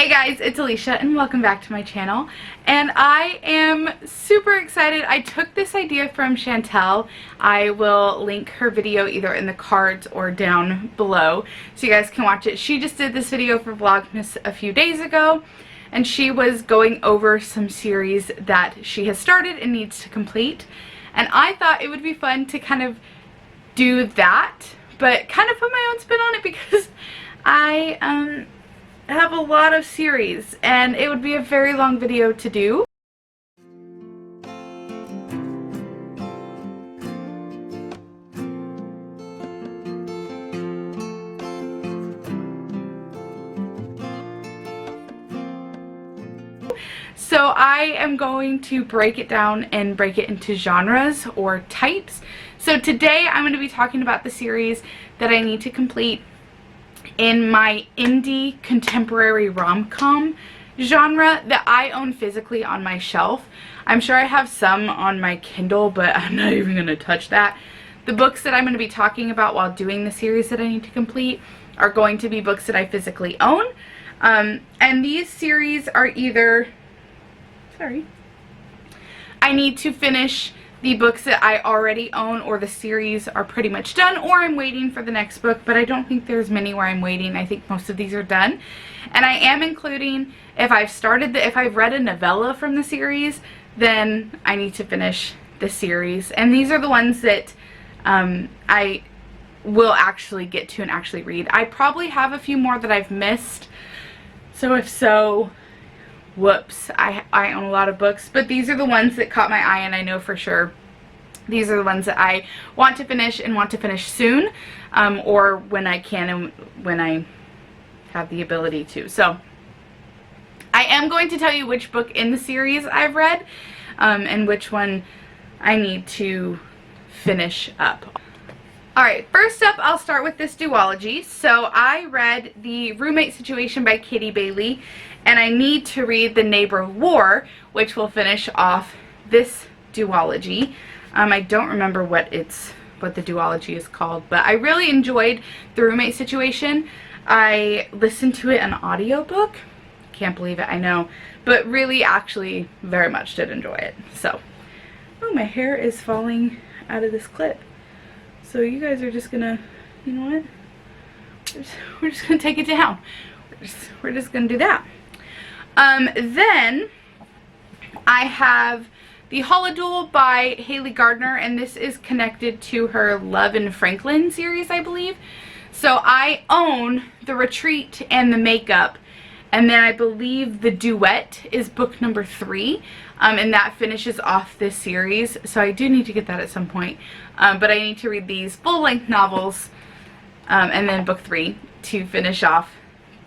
Hey guys, it's Alicia and welcome back to my channel. And I am super excited. I took this idea from Chantel. I will link her video either in the cards or down below so you guys can watch it. She just did this video for Vlogmas a few days ago and she was going over some series that she has started and needs to complete. And I thought it would be fun to kind of do that, but kind of put my own spin on it because I have a lot of series and it would be a very long video to do. So I am going to break it down and break it into genres or types. So today I'm going to be talking about the series that I need to complete in my indie contemporary rom-com genre that I own physically on my shelf. I'm sure I have some on my Kindle, but I'm not even going to touch that. The books that I'm going to be talking about while doing the series that I need to complete are going to be books that I physically own. And these series are either... I need to finish the books that I already own, or the series are pretty much done, or I'm waiting for the next book, but I don't think there's many where I'm waiting. I think most of these are done. And I am including, if I've read a novella from the series, then I need to finish the series. And these are the ones that I will actually get to and actually read. I probably have a few more that I've missed, so if so, whoops, I own a lot of books, but these are the ones that caught my eye and I know for sure these are the ones that I want to finish and want to finish soon, or when I can and when I have the ability to. So I am going to tell you which book in the series I've read and which one I need to finish up. Alright, first up I'll start with this duology. So I read The Roommate Situation by Katie Bailey, and I need to read The Neighbor of War, which will finish off this duology. I don't remember what the duology is called, but I really enjoyed The Roommate Situation. I listened to it on audiobook. Can't believe it, I know. But really, actually, very much did enjoy it. So, oh, my hair is falling out of this clip. So you guys are just gonna, you know what? We're just gonna take it down. We're just gonna do that. Then I have The Holoduel by Haley Gardner, and this is connected to her Love and Franklin series, I believe. So I own The Retreat and The Makeup, and then I believe The Duet is book number 3, and that finishes off this series. So I do need to get that at some point, but I need to read these full-length novels, and then book 3 to finish off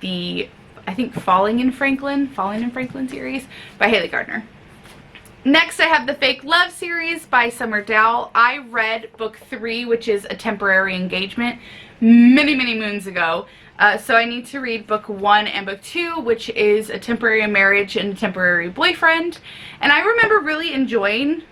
the, I think, Falling in Franklin series by Haley Gardner. Next I have the Fake Love series by Summer Dowell. I read book 3, which is A Temporary Engagement, many moons ago. So I need to read book 1 and book 2, which is A Temporary Marriage and a Temporary Boyfriend. And I remember really enjoying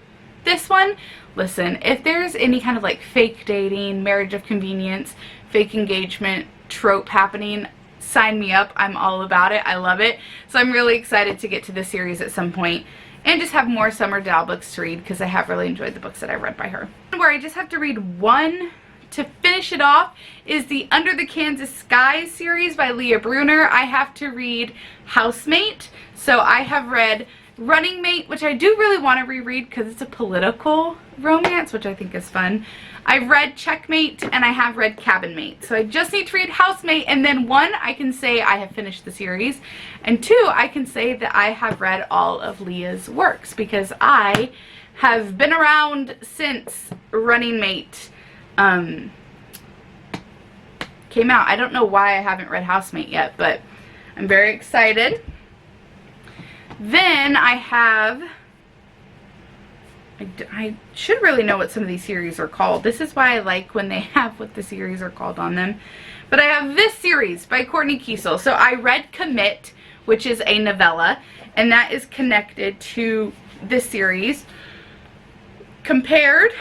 this one. Listen, if there's any kind of like fake dating, marriage of convenience, fake engagement trope happening, sign me up. I'm all about it. I love it. So I'm really excited to get to this series at some point and just have more Summer Dowell books to read because I have really enjoyed the books that I read by her. Where I just have to read one to finish it off is the Under the Kansas Sky series by Leah Bruner. I have to read Housemate. So I have read Running Mate, which I do really want to reread because it's a political romance, which I think is fun. I've read Checkmate and I have read Cabin Mate. So I just need to read Housemate, and then 1, I can say I have finished the series, and 2, I can say that I have read all of Leah's works because I have been around since Running Mate came out. I don't know why I haven't read Housemate yet, but I'm very excited. Then I have, I should really know what some of these series are called. This is why I like when they have what the series are called on them. But I have this series by Courtney Kiesel. So I read Commit, which is a novella, and that is connected to this series. Compared,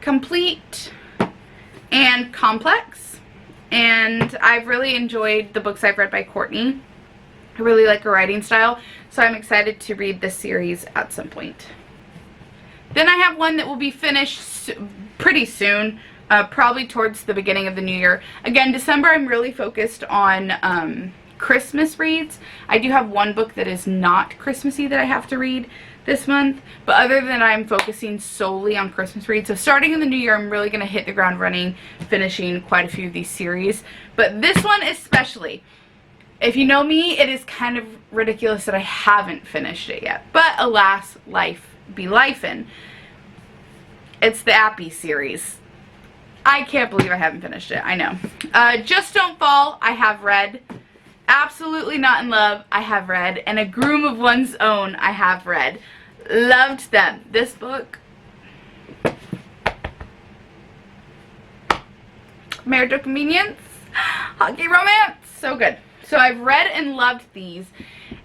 Complete, and Complex. And I've really enjoyed the books I've read by Courtney. I really like her writing style, so I'm excited to read this series at some point. Then I have one that will be finished pretty soon, probably towards the beginning of the new year. Again, December I'm really focused on Christmas reads. I do have one book that is not Christmassy that I have to read this month, but other than that, I'm focusing solely on Christmas reads. So starting in the new year, I'm really going to hit the ground running, finishing quite a few of these series. But this one especially, if you know me, it is kind of ridiculous that I haven't finished it yet. But alas, life be lifin'. It's the Appy series. I can't believe I haven't finished it. I know. Just Don't Fall, I have read. Absolutely Not in Love, I have read. And A Groom of One's Own, I have read. Loved them. This book, Marriage of Convenience, Hockey Romance, so good. So I've read and loved these.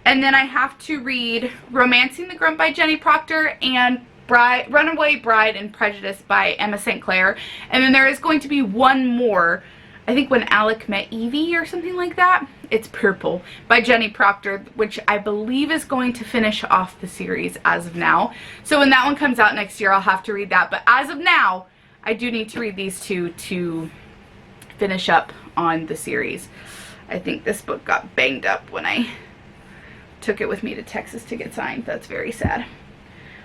And then I have to read Romancing the Grump by Jenny Proctor and Runaway Bride and Prejudice by Emma St. Clair. And then there is going to be one more, I think When Alec Met Evie or something like that. It's Purple by Jenny Proctor, which I believe is going to finish off the series as of now. So when that one comes out next year, I'll have to read that. But as of now, I do need to read these two to finish up on the series. I think this book got banged up when I took it with me to Texas to get signed. That's very sad.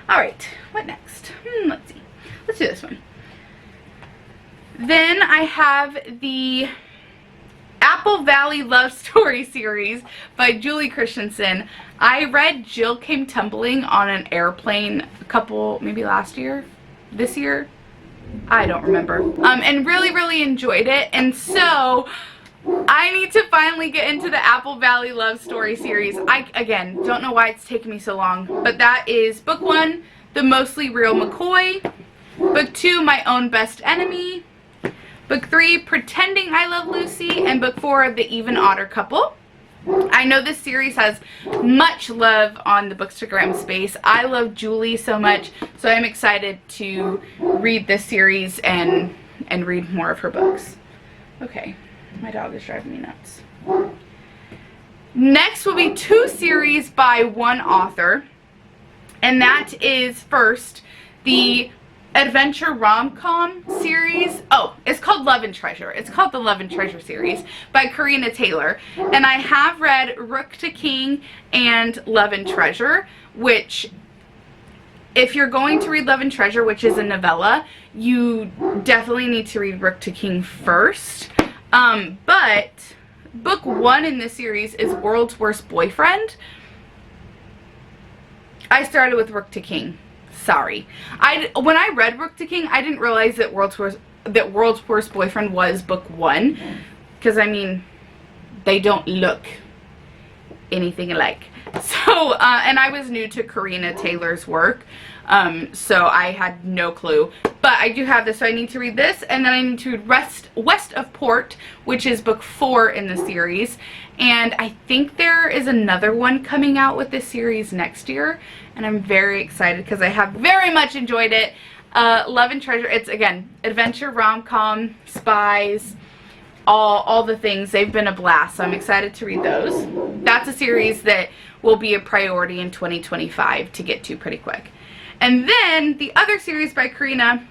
Alright, what next? Let's see. Let's do this one. Then I have the Apple Valley Love Story series by Julie Christensen. I read Jill Came Tumbling on an Airplane a couple, maybe last year? This year? I don't remember. And really enjoyed it. And so I need to finally get into the Apple Valley Love Story series. I, again, don't know why it's taken me so long, but that is book 1, The Mostly Real McCoy, book 2, My Own Best Enemy, book 3, Pretending I Love Lucy, and book 4, The Even Odder Couple. I know this series has much love on the Bookstagram space. I love Julie so much, so I'm excited to read this series and read more of her books. Okay. My dog is driving me nuts. Next will be 2 series by one author. And that is first the Adventure Rom-Com series. Oh, it's called Love and Treasure. It's called the Love and Treasure series by Karina Taylor. And I have read Rook to King and Love and Treasure, which, if you're going to read Love and Treasure, which is a novella, you definitely need to read Rook to King first. But book 1 in this series is World's Worst Boyfriend. I started with Rook to King. Sorry. When I read Rook to King, I didn't realize that World's Worst Boyfriend was book 1. Because, I mean, they don't look anything alike. So, and I was new to Karina Taylor's work. So I had no clue. But I do have this, so I need to read this, and then I need to read West of Port, which is book 4 in the series. And I think there is another one coming out with this series next year, and I'm very excited because I have very much enjoyed it. Love and Treasure, it's, again, adventure, rom-com, spies, all the things. They've been a blast, so I'm excited to read those. That's a series that will be a priority in 2025 to get to pretty quick. And then the other series by Karina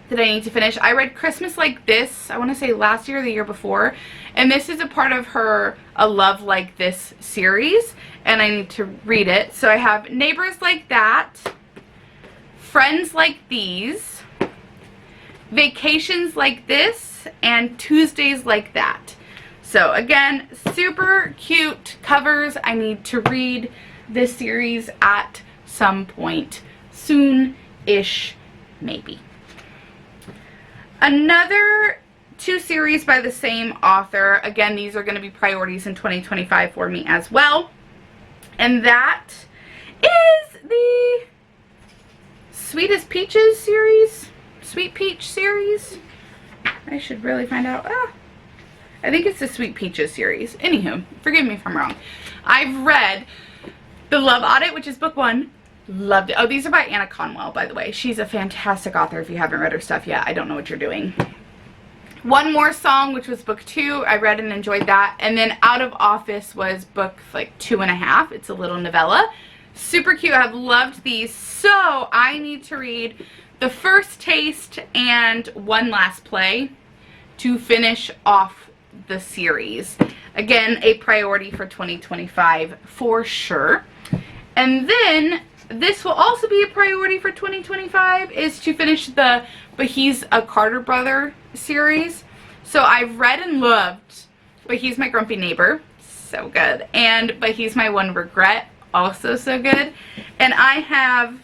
that I need to finish, I read Christmas Like This, I want to say last year or the year before, and this is a part of her A Love Like This series, and I need to read it. So I have Neighbors Like That, Friends Like These, Vacations Like This, and Tuesdays Like That. So again, super cute covers. I need to read this series at some point. Soon-ish, maybe. Another 2 series by the same author. Again, these are going to be priorities in 2025 for me as well. And that is the Sweet as Peaches series. Sweet Peach series. I should really find out. I think it's the Sweet Peaches series. Anywho, forgive me if I'm wrong. I've read The Love Audit, which is book 1. Loved it. Oh, these are by Anna Conwell, by the way. She's a fantastic author. If you haven't read her stuff yet, I don't know what you're doing. One More Song, which was book 2. I read and enjoyed that. And then Out of Office was book like 2.5. It's a little novella. Super cute. I've loved these. So I need to read The First Taste and One Last Play to finish off the series. Again, a priority for 2025 for sure. And then this will also be a priority for 2025 is to finish the But He's a Carter Brother series. So I've read and loved But He's My Grumpy Neighbor. So good. And But He's My One Regret. Also so good. And I have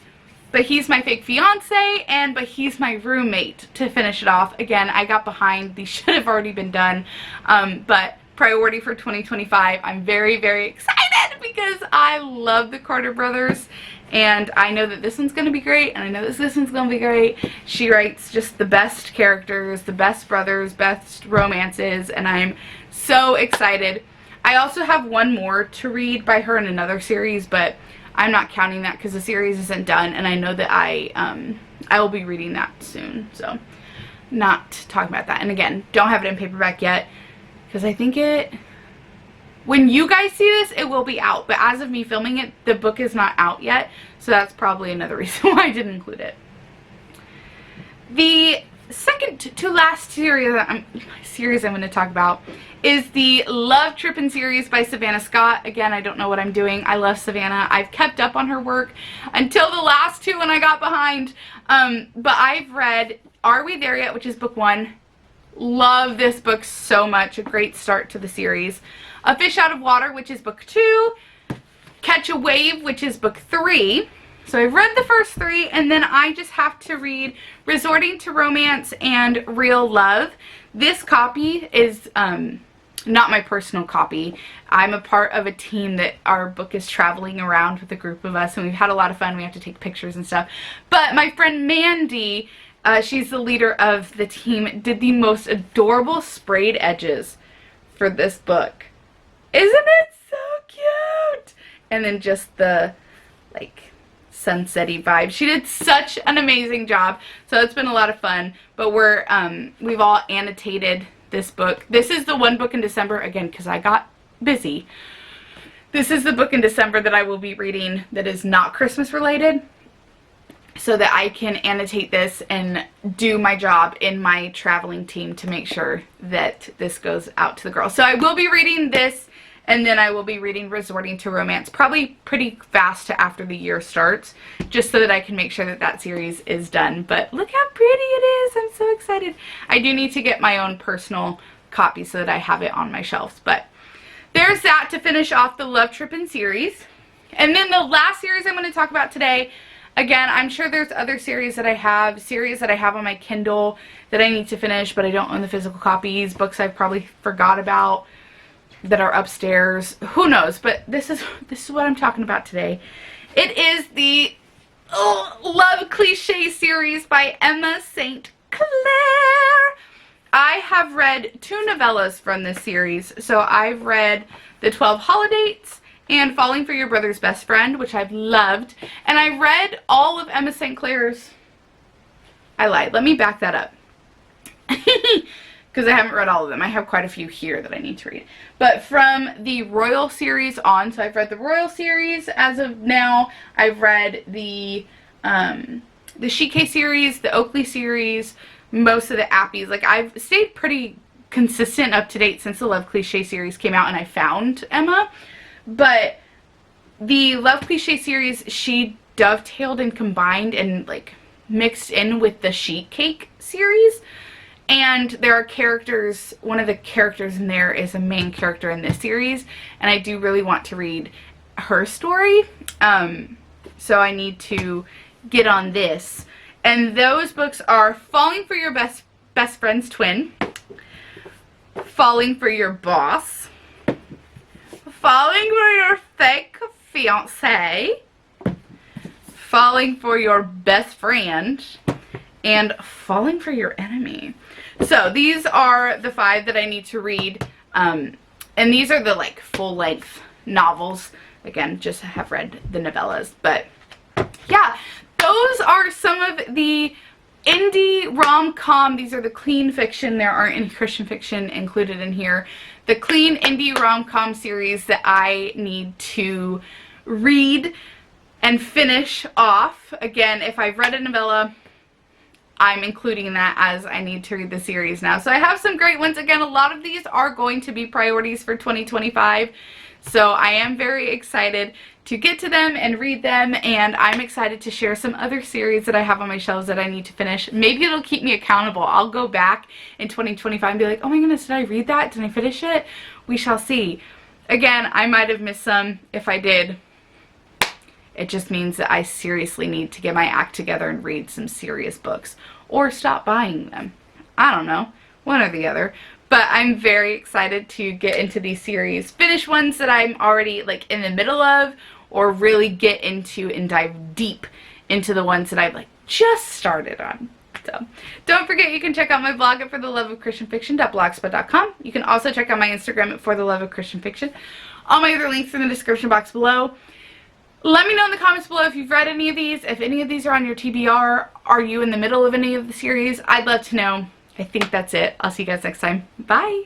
But He's My Fake Fiance and But He's My Roommate to finish it off. Again, I got behind. These should have already been done. But priority for 2025. I'm very, very excited because I love the Carter brothers. And I know that this one's going to be great. And I know this one's going to be great. She writes just the best characters, the best brothers, best romances. And I'm so excited. I also have one more to read by her in another series, but I'm not counting that because the series isn't done, and I know that I will be reading that soon, so not talking about that. And again, don't have it in paperback yet because I think when you guys see this, it will be out, but as of me filming it, the book is not out yet, so that's probably another reason why I didn't include it. The second to last series I'm going to talk about is the Love Trippin' series by Savannah Scott. Again, I don't know what I'm doing. I love Savannah. I've kept up on her work until the last 2 when I got behind. But I've read Are We There Yet, which is book 1. Love this book so much. A great start to the series. A Fish Out of Water, which is book 2. Catch a Wave, which is book 3. So I've read the first 3, and then I just have to read Resorting to Romance and Real Love. This copy is not my personal copy. I'm a part of a team that our book is traveling around with a group of us, and we've had a lot of fun. We have to take pictures and stuff. But my friend Mandy, she's the leader of the team, did the most adorable sprayed edges for this book. Isn't it so cute? And then just the, like, sunset-y vibe. She did such an amazing job, so it's been a lot of fun. But we've all annotated this book. This is the one book in December, again, because I got busy. This is the book in December that I will be reading that is not Christmas related, so that I can annotate this and do my job in my traveling team to make sure that this goes out to the girls. So I will be reading this, and then I will be reading Resorting to Romance probably pretty fast after the year starts, just so that I can make sure that that series is done. But look how pretty it is. I'm so excited. I do need to get my own personal copy so that I have it on my shelves. But there's that to finish off the Love Trippin' series. And then the last series I'm going to talk about today, again, I'm sure there's other series that I have on my Kindle that I need to finish, but I don't own the physical copies. Books I've probably forgot about that are upstairs. Who knows? But this is what I'm talking about today. It is the Love Cliché series by Emma St. Clair. I have read 2 novellas from this series. So I've read The 12 Holidays and Falling for Your Brother's Best Friend, which I've loved. And I read all of Emma St. Clair's... I lied. Let me back that up. Because I haven't read all of them. I have quite a few here that I need to read. But from the Royal series on, so I've read the Royal series as of now. I've read the Shike series, the Oakley series, most of the Appies. Like, I've stayed pretty consistent up to date since the Love Cliché series came out and I found Emma. But the Love Cliché series, she dovetailed and combined and, like, mixed in with the Sheet Cake series. And there are characters, one of the characters in there is a main character in this series, and I do really want to read her story, so I need to get on this. And those books are Falling for Your Best Friend's Twin, Falling for Your Boss, Falling for Your Fake Fiancé, Falling for Your Best Friend, and Falling for Your Enemy. So these are the 5 that I need to read, and these are the, like, full-length novels. Again, just have read the novellas, but yeah, those are some of the indie rom-com. These are the clean fiction. There aren't any Christian fiction included in here. The clean indie rom-com series that I need to read and finish off. Again, if I've read a novella, I'm including that as I need to read the series now. So I have some great ones. Again, a lot of these are going to be priorities for 2025. So I am very excited to get to them and read them, and I'm excited to share some other series that I have on my shelves that I need to finish. Maybe it'll keep me accountable. I'll go back in 2025 and be like, oh my goodness, did I read that? Did I finish it? We shall see. Again, I might have missed some. If I did, it just means that I seriously need to get my act together and read some serious books. Or stop buying them. I don't know. One or the other. But I'm very excited to get into these series. Finish ones that I'm already like in the middle of, or really get into and dive deep into the ones that I've like just started on. So don't forget, you can check out my blog at fortheloveofchristianfiction.blogspot.com. You can also check out my Instagram at fortheloveofchristianfiction. All my other links are in the description box below. Let me know in the comments below if you've read any of these. If any of these are on your TBR, are you in the middle of any of the series? I'd love to know. I think that's it. I'll see you guys next time. Bye!